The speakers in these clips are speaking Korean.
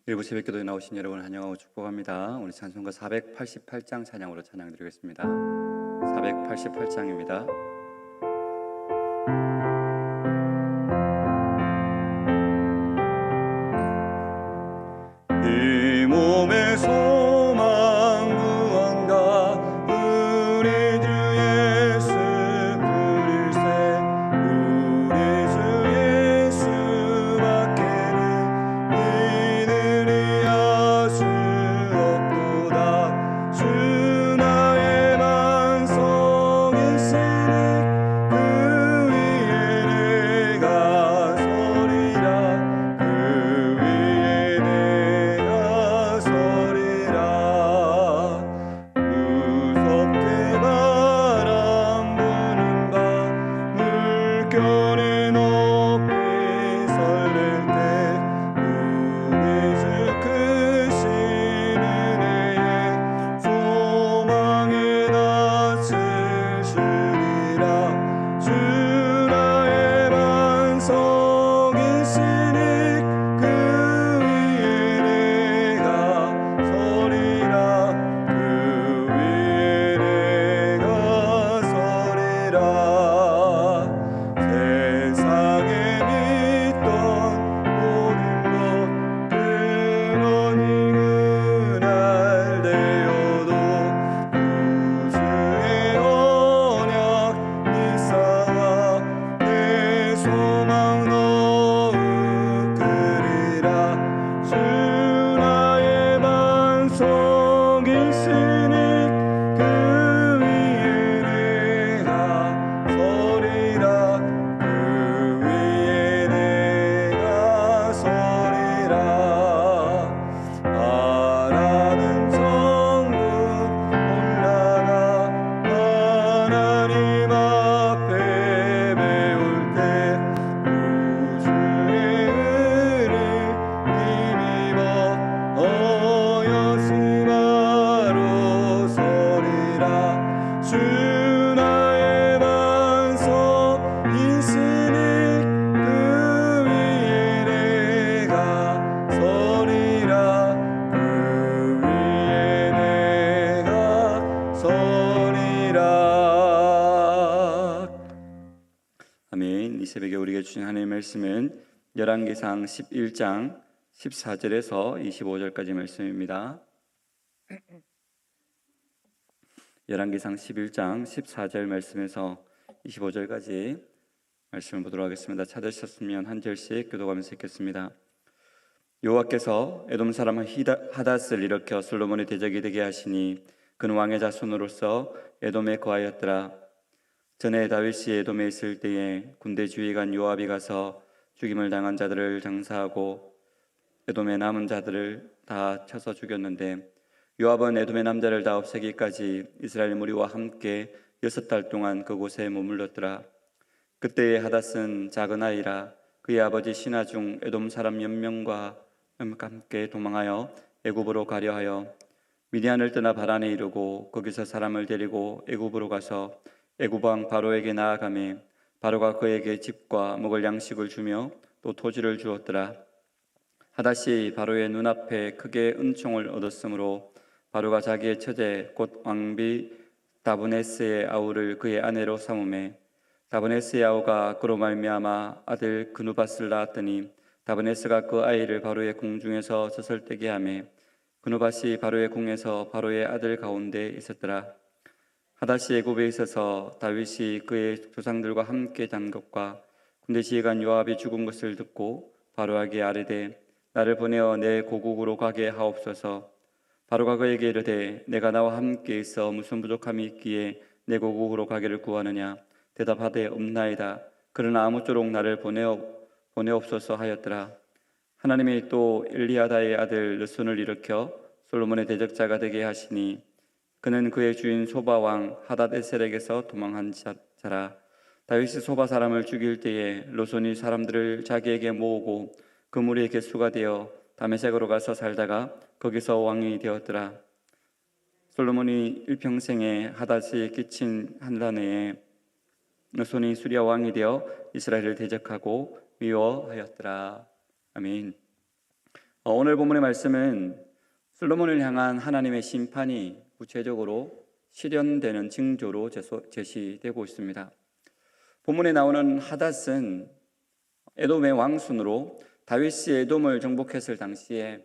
일부 새벽기도에 나오신 여러분을 환영하고 축복합니다. 오늘 찬송가 488장 찬양으로 찬양드리겠습니다. 488장입니다. 이 몸의 소망 무언가 우리 주 예수 부를세. 우리 주 예수밖에는 이들이 알 수 없도다. 주 나의 반석이시니 그 위에 내가 서리라. 그 위에 내가 서리라. 무섭게 바람 부는 밤 물결에 높이 설렐 때 우리 주 크신 은혜에 소망의 낯을 주리라. 주 나의 반석이시니 그 위에 내가 서리라. 그 위에 내가 서리라. 세상에 믿던 모든 것 끊어니 그날 되어도 구주의 언약 미사와 내 소망 너욱 그리라. 주 나의 반석이시니 그 위에 내가 서리라. 그 위에 내가 서리라. 바라는 천국 올라가 하나님 앞에 배울 때 구주의 은을 힘입어 어여심하러 서리라. 주 나의 반석이시니 그 위에 내가 서리라. 그 위에 내가 서리라. 아멘. 이 새벽에 우리에게 주신 하나님의 말씀은 열왕기상 11장 14절에서 25절까지 말씀입니다. 열왕기상 11장 14절 말씀에서 25절까지 말씀을 보도록 하겠습니다. 찾으셨으면 한 절씩 교독하면서 읽겠습니다. 여호와께서 에돔 사람 하닷을 일으켜 솔로몬의 대적이 되게 하시니 그는 왕의 자손으로서 에돔에 거하였더라. 전에 다윗이 에돔에 있을 때에 군대 주의관 요압이 가서 죽임을 당한 자들을 장사하고 에돔의 남은 자들을 다 쳐서 죽였는데 요압은 에돔의 남자를 다 없애기까지 이스라엘 무리와 함께 6달 동안 그곳에 머물렀더라. 그때의 하닷은 작은 아이라 그의 아버지 신하 중 에돔 사람 연명과 함께 도망하여 애굽으로 가려 하여 미디안을 떠나 바란에 이르고 거기서 사람을 데리고 애굽으로 가서 애굽 왕 바로에게 나아가매 바로가 그에게 집과 먹을 양식을 주며 또 토지를 주었더라. 하닷이 바로의 눈앞에 크게 은총을 얻었으므로 바로가 자기의 처제 곧 왕비 다브네스의 아우를 그의 아내로 삼음에 다브네스의 아우가 그로 말미암아 아들 그누밧을 낳았더니 다브네스가 그 아이를 바로의 궁중에서 젖설되게 하매 그누밧이 바로의 궁에서 바로의 아들 가운데 있었더라. 하닷이 애굽에 있어서 다윗이 그의 조상들과 함께 잔 것과 군대 지휘관 요압이 죽은 것을 듣고 바로에게 아뢰되 나를 보내어 내 고국으로 가게 하옵소서. 바로가 그에게 이르되 내가 나와 함께 있어 무슨 부족함이 있기에 내 고국으로 가기를 구하느냐. 대답하되 없나이다. 그러나 아무쪼록 나를 보내옵소서 하였더라. 하나님이 또 엘리야다의 아들 르손을 일으켜 솔로몬의 대적자가 되게 하시니 그는 그의 주인 소바 왕 하닷에셀에게서 도망한 자라. 다윗이 소바 사람을 죽일 때에 르손이 사람들을 자기에게 모으고 그 무리의 개수가 되어 다메섹으로 가서 살다가 거기서 왕이 되었더라. 솔로몬이 일평생에 하닷이 끼친 한란에 손이 수리아 왕이 되어 이스라엘을 대적하고 미워하였더라. 아멘. 오늘 본문의 말씀은 솔로몬을 향한 하나님의 심판이 구체적으로 실현되는 징조로 제시되고 있습니다. 본문에 나오는 하닷은 에돔의 왕순으로 다윗이 에돔을 정복했을 당시에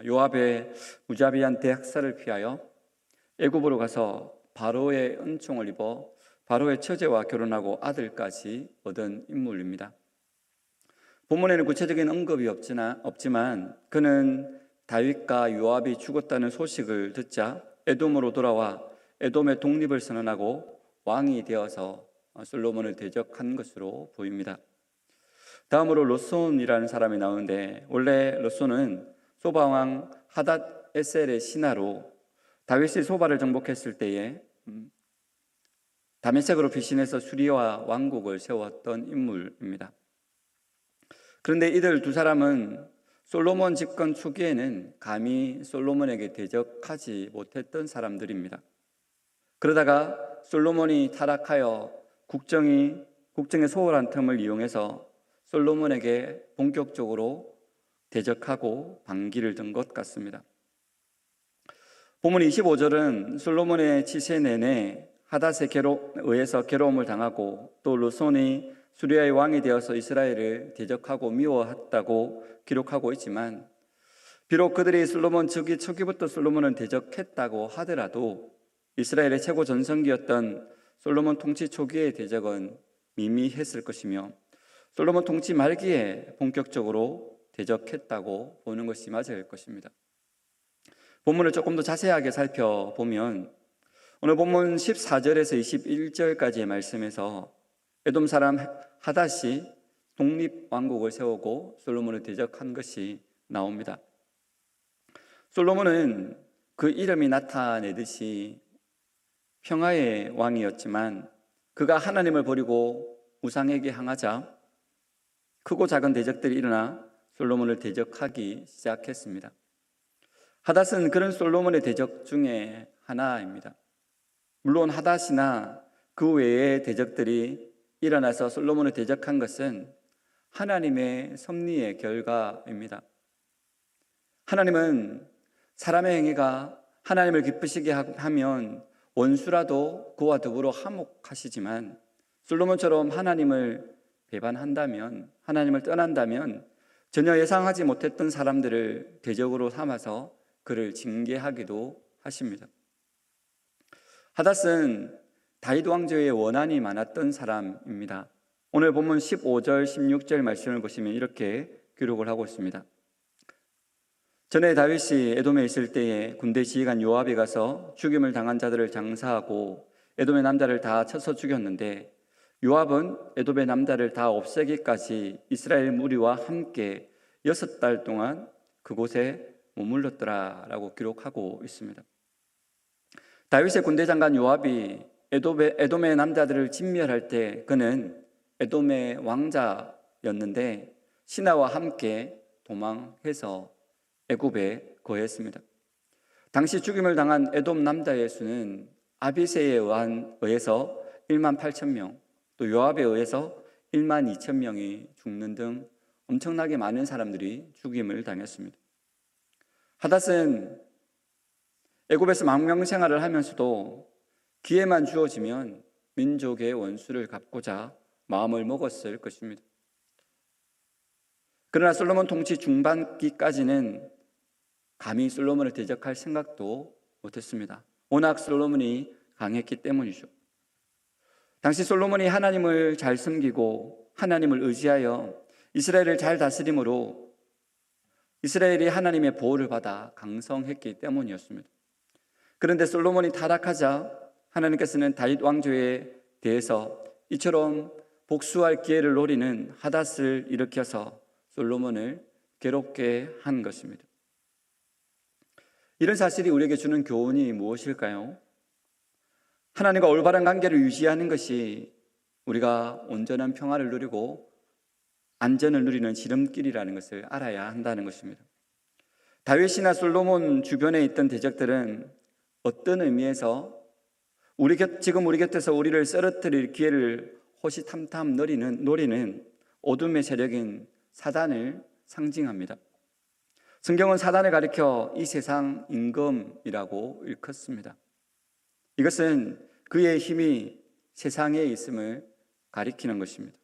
요압의 무자비한 대학살을 피하여 애굽으로 가서 바로의 은총을 입어 바로의 처제와 결혼하고 아들까지 얻은 인물입니다. 본문에는 구체적인 언급이 없지만 그는 다윗과 요압이 죽었다는 소식을 듣자 에돔으로 돌아와 에돔의 독립을 선언하고 왕이 되어서 솔로몬을 대적한 것으로 보입니다. 다음으로 롯손이라는 사람이 나오는데, 원래 롯손은 소바왕 하닷 에셀의 신하로 다윗이 소바를 정복했을 때에 다메섹으로 피신해서 수리와 왕국을 세웠던 인물입니다. 그런데 이들 두 사람은 솔로몬 집권 초기에는 감히 솔로몬에게 대적하지 못했던 사람들입니다. 그러다가 솔로몬이 타락하여 국정의 소홀한 틈을 이용해서 솔로몬에게 본격적으로 대적하고 반기를 든 것 같습니다. 본문 25절은 솔로몬의 치세 내내 하닷에 의해서 괴로움을 당하고 또 롯손이 수리아의 왕이 되어서 이스라엘을 대적하고 미워했다고 기록하고 있지만, 비록 그들이 솔로몬 초기부터 솔로몬을 대적했다고 하더라도 이스라엘의 최고 전성기였던 솔로몬 통치 초기의 대적은 미미했을 것이며 솔로몬 통치 말기에 본격적으로 대적했다고 보는 것이 맞을 것입니다. 본문을 조금 더 자세하게 살펴보면 오늘 본문 14절에서 21절까지의 말씀에서 에돔 사람 하닷이 독립왕국을 세우고 솔로몬을 대적한 것이 나옵니다. 솔로몬은 그 이름이 나타내듯이 평화의 왕이었지만 그가 하나님을 버리고 우상에게 향하자 크고 작은 대적들이 일어나 솔로몬을 대적하기 시작했습니다. 하닷은 그런 솔로몬의 대적 중에 하나입니다. 물론 하닷이나 그 외의 대적들이 일어나서 솔로몬을 대적한 것은 하나님의 섭리의 결과입니다. 하나님은 사람의 행위가 하나님을 기쁘시게 하면 원수라도 그와 더불어 화목하시지만 솔로몬처럼 하나님을 배반한다면, 하나님을 떠난다면 전혀 예상하지 못했던 사람들을 대적으로 삼아서 그를 징계하기도 하십니다. 하닷은 다윗 왕조의 원한이 많았던 사람입니다. 오늘 본문 15절, 16절 말씀을 보시면 이렇게 기록을 하고 있습니다. 전에 다윗이 에돔에 있을 때에 군대 지휘관 요압이 가서 죽임을 당한 자들을 장사하고 에돔의 남자를 다 쳐서 죽였는데 요압은 에돔의 남자를 다 없애기까지 이스라엘 무리와 함께 6달 동안 그곳에 머물렀더라라고 기록하고 있습니다. 다윗의 군대 장관 요압이 에돔의 남자들을 진멸할 때 그는 에돔의 왕자였는데 신하와 함께 도망해서 애굽에 거했습니다. 당시 죽임을 당한 에돔 남자의 수는 아비새에 의해서 1만 8천 명, 또 요압에 의해서 1만 2천 명이 죽는 등 엄청나게 많은 사람들이 죽임을 당했습니다. 하닷은 애굽에서 망명 생활을 하면서도 기회만 주어지면 민족의 원수를 갚고자 마음을 먹었을 것입니다. 그러나 솔로몬 통치 중반기까지는 감히 솔로몬을 대적할 생각도 못했습니다. 워낙 솔로몬이 강했기 때문이죠. 당시 솔로몬이 하나님을 잘 섬기고 하나님을 의지하여 이스라엘을 잘 다스림으로 이스라엘이 하나님의 보호를 받아 강성했기 때문이었습니다. 그런데 솔로몬이 타락하자 하나님께서는 다윗 왕조에 대해서 이처럼 복수할 기회를 노리는 하닷을 일으켜서 솔로몬을 괴롭게 한 것입니다. 이런 사실이 우리에게 주는 교훈이 무엇일까요? 하나님과 올바른 관계를 유지하는 것이 우리가 온전한 평화를 누리고 안전을 누리는 지름길이라는 것을 알아야 한다는 것입니다. 다윗이나 솔로몬 주변에 있던 대적들은 어떤 의미에서 지금 우리 곁에서 우리를 쓰러뜨릴 기회를 호시탐탐 노리는 어둠의 세력인 사단을 상징합니다. 성경은 사단을 가리켜 이 세상 임금이라고 일컫습니다. 이것은 그의 힘이 세상에 있음을 가리키는 것입니다.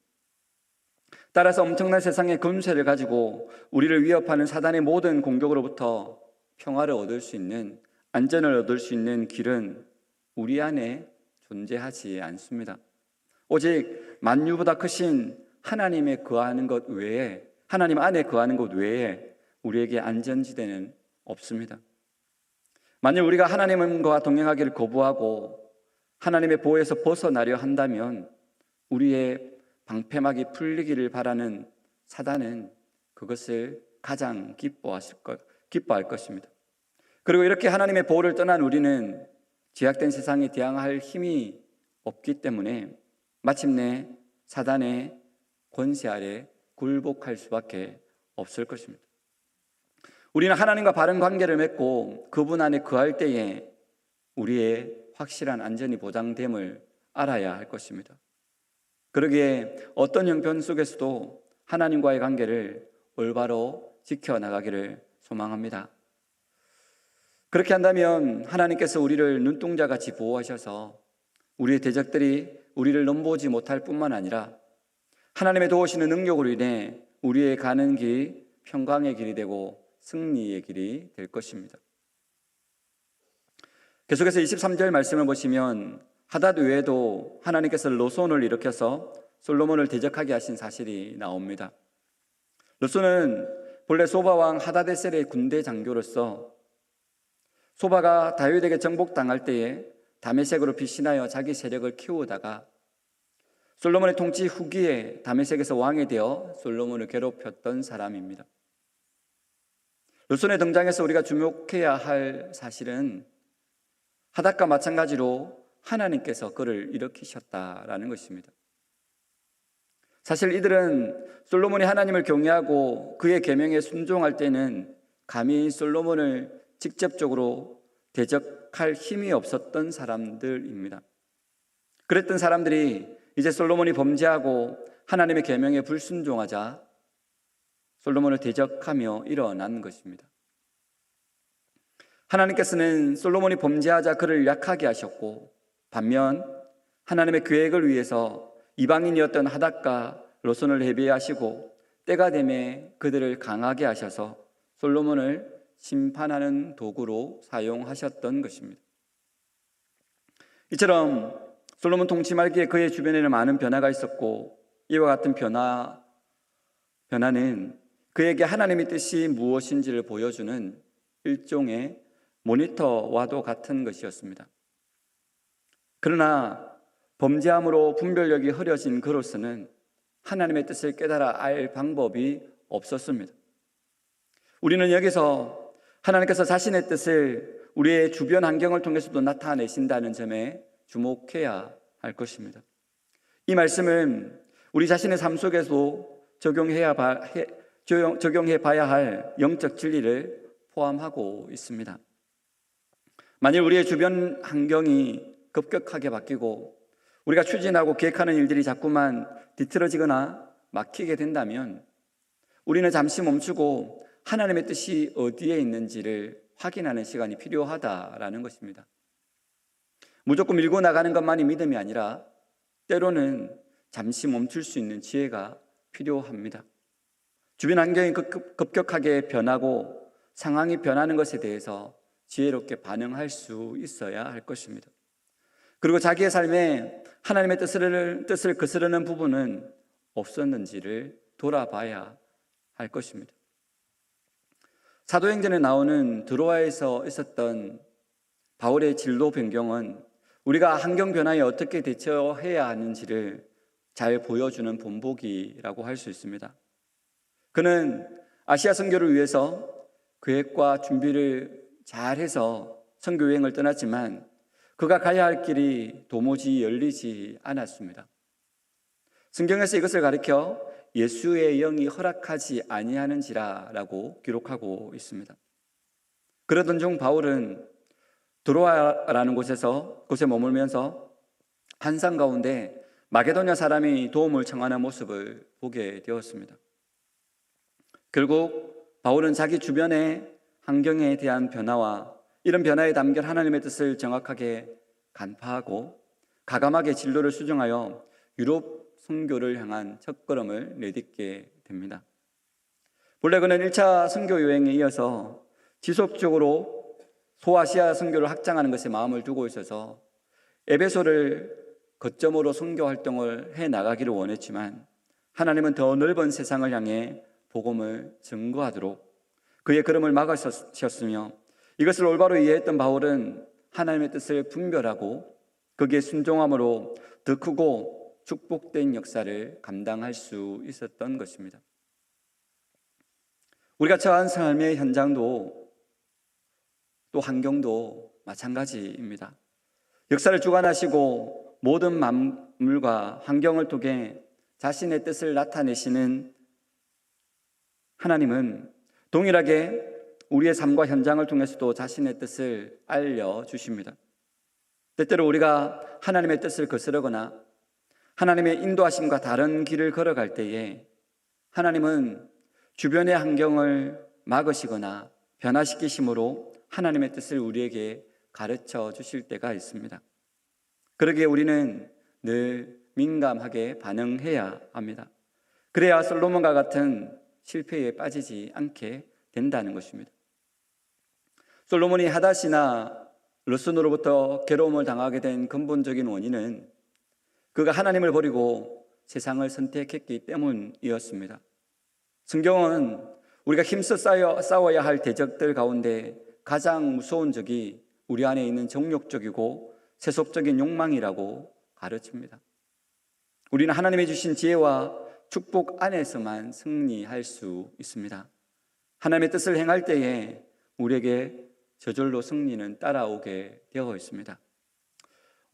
따라서 엄청난 세상의 권세를 가지고 우리를 위협하는 사단의 모든 공격으로부터 평화를 얻을 수 있는, 안전을 얻을 수 있는 길은 우리 안에 존재하지 않습니다. 오직 만유보다 크신 하나님에 거하는 것 외에, 하나님 안에 거하는 것 외에 우리에게 안전지대는 없습니다. 만일 우리가 하나님과 동행하기를 거부하고 하나님의 보호에서 벗어나려 한다면 우리의 방패막이 풀리기를 바라는 사단은 그것을 가장 기뻐할 것입니다. 그리고 이렇게 하나님의 보호를 떠난 우리는 제약된 세상에 대항할 힘이 없기 때문에 마침내 사단의 권세 아래 굴복할 수밖에 없을 것입니다. 우리는 하나님과 바른 관계를 맺고 그분 안에 거할 때에 우리의 확실한 안전이 보장됨을 알아야 할 것입니다. 그러기에 어떤 형편 속에서도 하나님과의 관계를 올바로 지켜나가기를 소망합니다. 그렇게 한다면 하나님께서 우리를 눈동자같이 보호하셔서 우리의 대적들이 우리를 넘보지 못할 뿐만 아니라 하나님의 도우시는 능력으로 인해 우리의 가는 길이 평강의 길이 되고 승리의 길이 될 것입니다. 계속해서 23절 말씀을 보시면 하닷 외에도 하나님께서 로손을 일으켜서 솔로몬을 대적하게 하신 사실이 나옵니다. 로손은 본래 소바 왕 하다데셀의 군대 장교로서 소바가 다윗에게 정복당할 때에 다메섹으로 피신하여 자기 세력을 키우다가 솔로몬의 통치 후기에 다메섹에서 왕이 되어 솔로몬을 괴롭혔던 사람입니다. 로손의 등장에서 우리가 주목해야 할 사실은 하닷과 마찬가지로 하나님께서 그를 일으키셨다라는 것입니다. 사실 이들은 솔로몬이 하나님을 경외하고 그의 계명에 순종할 때는 감히 솔로몬을 직접적으로 대적할 힘이 없었던 사람들입니다. 그랬던 사람들이 이제 솔로몬이 범죄하고 하나님의 계명에 불순종하자 솔로몬을 대적하며 일어난 것입니다. 하나님께서는 솔로몬이 범죄하자 그를 약하게 하셨고 반면 하나님의 계획을 위해서 이방인이었던 하닷과 로손을 해배하시고 때가 되매 그들을 강하게 하셔서 솔로몬을 심판하는 도구로 사용하셨던 것입니다. 이처럼 솔로몬 통치 말기에 그의 주변에는 많은 변화가 있었고 이와 같은 변화는 그에게 하나님의 뜻이 무엇인지를 보여주는 일종의 모니터와도 같은 것이었습니다. 그러나 범죄함으로 분별력이 흐려진 그로서는 하나님의 뜻을 깨달아 알 방법이 없었습니다. 우리는 여기서 하나님께서 자신의 뜻을 우리의 주변 환경을 통해서도 나타내신다는 점에 주목해야 할 것입니다. 이 말씀은 우리 자신의 삶 속에서 적용해 봐야 할 영적 진리를 포함하고 있습니다. 만일 우리의 주변 환경이 급격하게 바뀌고 우리가 추진하고 계획하는 일들이 자꾸만 뒤틀어지거나 막히게 된다면 우리는 잠시 멈추고 하나님의 뜻이 어디에 있는지를 확인하는 시간이 필요하다라는 것입니다. 무조건 밀고 나가는 것만이 믿음이 아니라 때로는 잠시 멈출 수 있는 지혜가 필요합니다. 주변 환경이 급격하게 변하고 상황이 변하는 것에 대해서 지혜롭게 반응할 수 있어야 할 것입니다. 그리고 자기의 삶에 하나님의 뜻을 거스르는 부분은 없었는지를 돌아봐야 할 것입니다. 사도행전에 나오는 드로아에서 있었던 바울의 진로 변경은 우리가 환경 변화에 어떻게 대처해야 하는지를 잘 보여주는 본보기라고 할 수 있습니다. 그는 아시아 선교를 위해서 계획과 준비를 잘해서 선교 여행을 떠났지만 그가 가야 할 길이 도무지 열리지 않았습니다. 성경에서 이것을 가리켜 예수의 영이 허락하지 아니하는지라라고 기록하고 있습니다. 그러던 중 바울은 드로아라는 곳에 머물면서 한산 가운데 마게도냐 사람이 도움을 청하는 모습을 보게 되었습니다. 결국 바울은 자기 주변의 환경에 대한 변화와 이런 변화에 담긴 하나님의 뜻을 정확하게 간파하고 가감하게 진로를 수정하여 유럽 선교를 향한 첫걸음을 내딛게 됩니다. 본래 그는 1차 선교 여행에 이어서 지속적으로 소아시아 선교를 확장하는 것에 마음을 두고 있어서 에베소를 거점으로 선교 활동을 해나가기를 원했지만 하나님은 더 넓은 세상을 향해 복음을 증거하도록 그의 걸음을 막으셨으며 이것을 올바로 이해했던 바울은 하나님의 뜻을 분별하고 거기에 순종함으로 더 크고 축복된 역사를 감당할 수 있었던 것입니다. 우리가 처한 삶의 현장도 또 환경도 마찬가지입니다. 역사를 주관하시고 모든 만물과 환경을 통해 자신의 뜻을 나타내시는 하나님은 동일하게 우리의 삶과 현장을 통해서도 자신의 뜻을 알려주십니다. 때때로 우리가 하나님의 뜻을 거스르거나 하나님의 인도하심과 다른 길을 걸어갈 때에 하나님은 주변의 환경을 막으시거나 변화시키심으로 하나님의 뜻을 우리에게 가르쳐 주실 때가 있습니다. 그러기에 우리는 늘 민감하게 반응해야 합니다. 그래야 솔로몬과 같은 실패에 빠지지 않게 된다는 것입니다. 솔로몬이 하닷이나 르손으로부터 괴로움을 당하게 된 근본적인 원인은 그가 하나님을 버리고 세상을 선택했기 때문이었습니다. 성경은 우리가 힘써 싸워야 할 대적들 가운데 가장 무서운 적이 우리 안에 있는 정욕적이고 세속적인 욕망이라고 가르칩니다. 우리는 하나님이 주신 지혜와 축복 안에서만 승리할 수 있습니다. 하나님의 뜻을 행할 때에 우리에게 저절로 승리는 따라오게 되어 있습니다.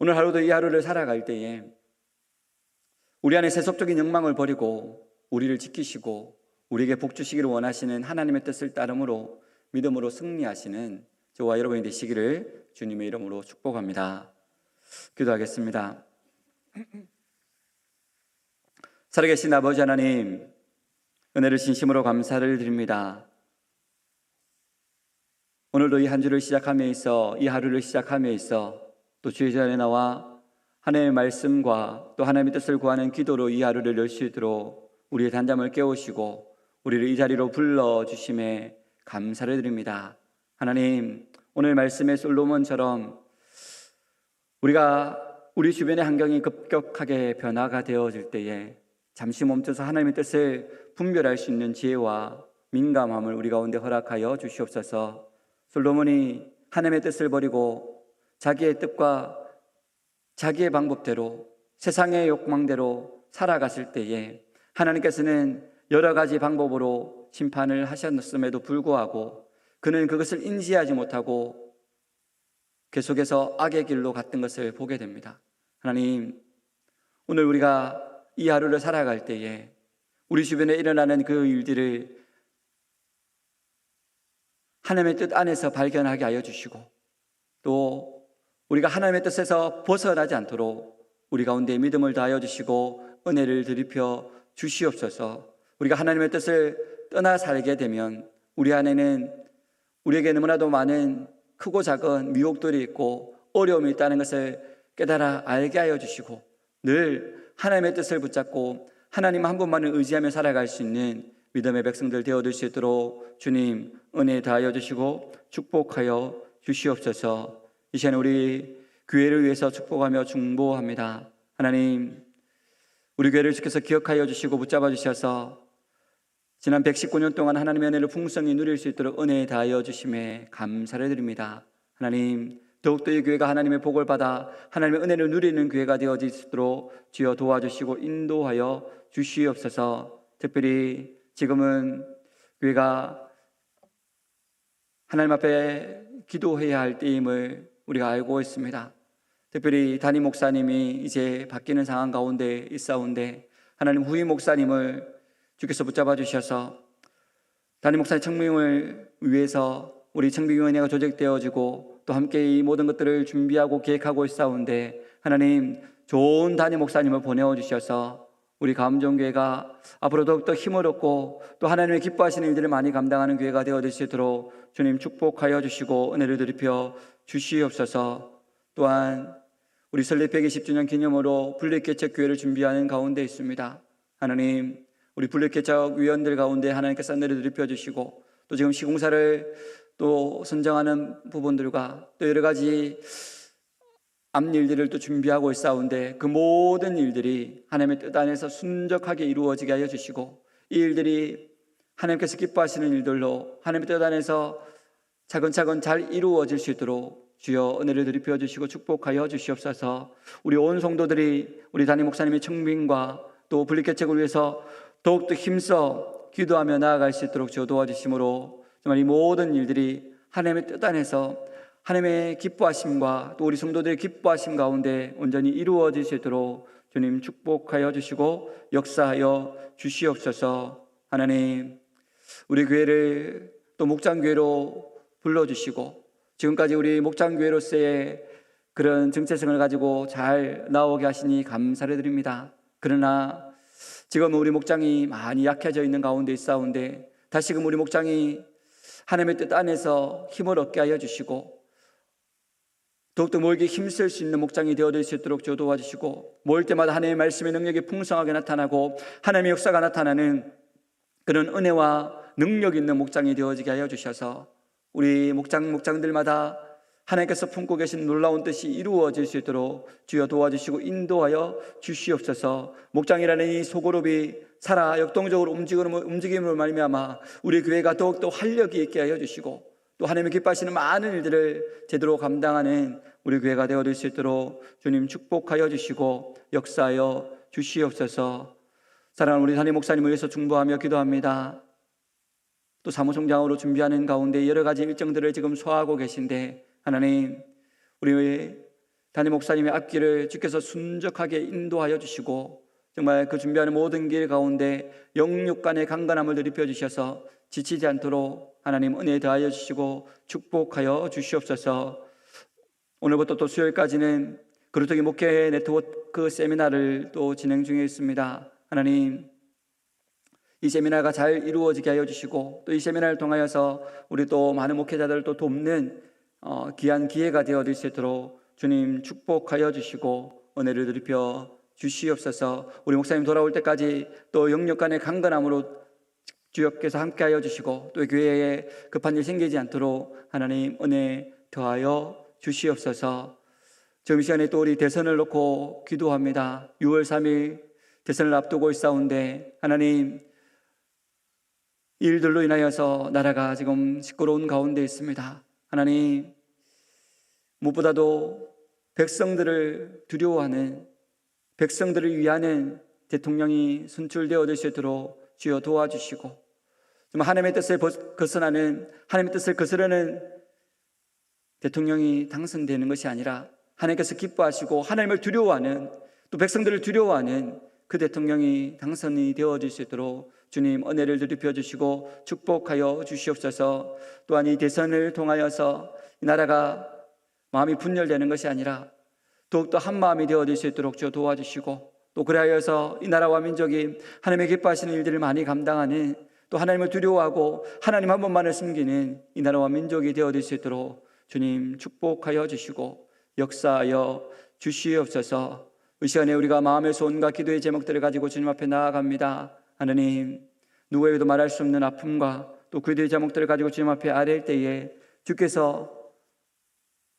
오늘 하루도 이 하루를 살아갈 때에 우리 안에 세속적인 욕망을 버리고 우리를 지키시고 우리에게 복 주시기를 원하시는 하나님의 뜻을 따름으로 믿음으로 승리하시는 저와 여러분이 되시기를 주님의 이름으로 축복합니다. 기도하겠습니다. 살아계신 아버지 하나님, 은혜를 진심으로 감사를 드립니다. 오늘도 이 한 주를 시작함에 있어 이 하루를 시작함에 있어 또 주의 전에 나와 하나님의 말씀과 또 하나님의 뜻을 구하는 기도로 이 하루를 열 수 있도록 우리의 단잠을 깨우시고 우리를 이 자리로 불러주심에 감사를 드립니다. 하나님, 오늘 말씀의 솔로몬처럼 우리가 우리 주변의 환경이 급격하게 변화가 되어질 때에 잠시 멈춰서 하나님의 뜻을 분별할 수 있는 지혜와 민감함을 우리 가운데 허락하여 주시옵소서. 솔로몬이 하나님의 뜻을 버리고 자기의 뜻과 자기의 방법대로 세상의 욕망대로 살아갔을 때에 하나님께서는 여러 가지 방법으로 심판을 하셨음에도 불구하고 그는 그것을 인지하지 못하고 계속해서 악의 길로 갔던 것을 보게 됩니다. 하나님, 오늘 우리가 이 하루를 살아갈 때에 우리 주변에 일어나는 그 일들을 하나님의 뜻 안에서 발견하게 하여 주시고 또 우리가 하나님의 뜻에서 벗어나지 않도록 우리 가운데 믿음을 다하여 주시고 은혜를 들이켜 주시옵소서. 우리가 하나님의 뜻을 떠나 살게 되면 우리 안에는 우리에게 너무나도 많은 크고 작은 미혹들이 있고 어려움이 있다는 것을 깨달아 알게 하여 주시고 늘 하나님의 뜻을 붙잡고 하나님 한 분만을 의지하며 살아갈 수 있는 믿음의 백성들 되어줄 수 있도록 주님 은혜 다하여 주시고 축복하여 주시옵소서. 이 시간에 우리 교회를 위해서 축복하며 중보합니다. 하나님, 우리 교회를 주께서 기억하여 주시고 붙잡아 주셔서 지난 119년 동안 하나님의 은혜를 풍성히 누릴 수 있도록 은혜 다하여 주심에 감사를 드립니다. 하나님, 더욱더 이 교회가 하나님의 복을 받아 하나님의 은혜를 누리는 교회가 되어지도록 주여 도와주시고 인도하여 주시옵소서. 특별히 지금은 교회가 하나님 앞에 기도해야 할 때임을 우리가 알고 있습니다. 특별히 담임 목사님이 이제 바뀌는 상황 가운데 있사온데 하나님 후임 목사님을 주께서 붙잡아 주셔서 담임 목사의 청명을 위해서 우리 청빙위원회가 조직되어지고 또 함께 이 모든 것들을 준비하고 계획하고 있사온데 하나님 좋은 담임 목사님을 보내어 주셔서 우리 감정교회가 앞으로 더욱더 힘을 얻고 또 하나님의 기뻐하시는 일들을 많이 감당하는 교회가 되어질 수 있도록 주님 축복하여 주시고 은혜를 드리며 주시옵소서. 또한 우리 설립 120주년 기념으로 분립개척 교회를 준비하는 가운데 있습니다. 하나님, 우리 분립개척 위원들 가운데 하나님께서 은혜를 드리며 주시고 또 지금 시공사를 또 선정하는 부분들과 또 여러 가지 앞 일들을 또 준비하고 있사온데 그 모든 일들이 하나님의 뜻 안에서 순적하게 이루어지게 하여 주시고 이 일들이 하나님께서 기뻐하시는 일들로 하나님의 뜻 안에서 차근차근 잘 이루어질 수 있도록 주여 은혜를 드리며 주시고 축복하여 주시옵소서. 우리 온 성도들이 우리 담임 목사님의 청빙과 또 분립개척을 위해서 더욱더 힘써 기도하며 나아갈 수 있도록 주여 도와주심으로 정말 이 모든 일들이 하나님의 뜻 안에서 하나님의 기뻐하심과 또 우리 성도들의 기뻐하심 가운데 온전히 이루어질 수 있도록 주님 축복하여 주시고 역사하여 주시옵소서. 하나님, 우리 교회를 또 목장교회로 불러주시고 지금까지 우리 목장교회로서의 그런 정체성을 가지고 잘 나오게 하시니 감사를 드립니다. 그러나 지금 우리 목장이 많이 약해져 있는 가운데 있사온데 다시금 우리 목장이 하나님의 뜻 안에서 힘을 얻게 하여 주시고 더욱더 모이게 힘쓸 수 있는 목장이 되어질 수 있도록 주 도와주시고 모일 때마다 하나님의 말씀의 능력이 풍성하게 나타나고 하나님의 역사가 나타나는 그런 은혜와 능력 있는 목장이 되어지게 하여 주셔서 우리 목장들마다 하나님께서 품고 계신 놀라운 뜻이 이루어질 수 있도록 주여 도와주시고 인도하여 주시옵소서. 목장이라는 이 소그룹이 살아 역동적으로 움직임으로 말미암아 우리 교회가 더욱더 활력이 있게 하여 주시고 또 하나님의 기뻐하시는 많은 일들을 제대로 감당하는 우리 교회가 되어질 수 있도록 주님 축복하여 주시고 역사하여 주시옵소서. 사랑하는 우리 담임 목사님을 위해서 중보하며 기도합니다. 또 사무총장으로 준비하는 가운데 여러 가지 일정들을 지금 소화하고 계신데 하나님, 우리 담임 목사님의 앞길을 주께서 순적하게 인도하여 주시고 정말 그 준비하는 모든 길 가운데 영육 간의 강건함을 드리펴 주셔서 지치지 않도록 하나님 은혜 더하여 주시고 축복하여 주시옵소서. 오늘부터 또 수요일까지는 그루터기 목회 네트워크 세미나를 또 진행 중에 있습니다. 하나님, 이 세미나가 잘 이루어지게 하여 주시고 또 이 세미나를 통하여서 우리 또 많은 목회자들을 또 돕는 귀한 기회가 되어질 수 있도록 주님 축복하여 주시고 은혜를 드리펴 주시옵소서. 우리 목사님 돌아올 때까지 또 영역 간의 강건함으로 주역께서 함께하여 주시고 또 교회에 급한 일 생기지 않도록 하나님 은혜 더하여 주시옵소서. 지금 이 시간에 또 우리 대선을 놓고 기도합니다. 6월 3일 대선을 앞두고 있사온데 하나님, 이 일들로 인하여서 나라가 지금 시끄러운 가운데 있습니다. 하나님, 무엇보다도 백성들을 두려워하는, 백성들을 위하는 대통령이 선출되어질 수 있도록 주여 도와주시고 정말 하나님의 뜻을 거스르는, 하나님의 뜻을 거스르는 대통령이 당선되는 것이 아니라 하나님께서 기뻐하시고 하나님을 두려워하는, 또 백성들을 두려워하는 그 대통령이 당선이 되어질 수 있도록 주님 은혜를 드리펴 주시고 축복하여 주시옵소서. 또한 이 대선을 통하여서 이 나라가 마음이 분열되는 것이 아니라 더욱더 한 마음이 되어질 수 있도록 주여 도와주시고 또 그리하여서 이 나라와 민족이 하나님의 기뻐하시는 일들을 많이 감당하는, 또 하나님을 두려워하고 하나님 한 분만을 섬기는 이 나라와 민족이 되어질 수 있도록 주님 축복하여 주시고 역사하여 주시옵소서. 이 시간에 우리가 마음의 소원과 기도의 제목들을 가지고 주님 앞에 나아갑니다. 하나님, 누구에게도 말할 수 없는 아픔과 또 기도의 제목들을 가지고 주님 앞에 아뢰일 때에 주께서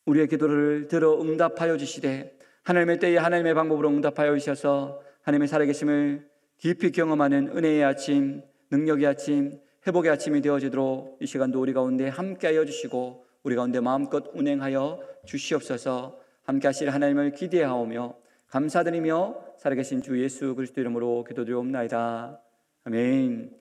우리의 기도를 들어 응답하여 주시되 하나님의 때에 하나님의 방법으로 응답하여 주셔서 하나님의 살아계심을 깊이 경험하는 은혜의 아침, 능력의 아침, 회복의 아침이 되어지도록 이 시간도 우리 가운데 함께하여 주시고 우리 가운데 마음껏 운행하여 주시옵소서. 함께하실 하나님을 기대하오며 감사드리며 살아계신 주 예수 그리스도 이름으로 기도드리옵나이다. 아멘.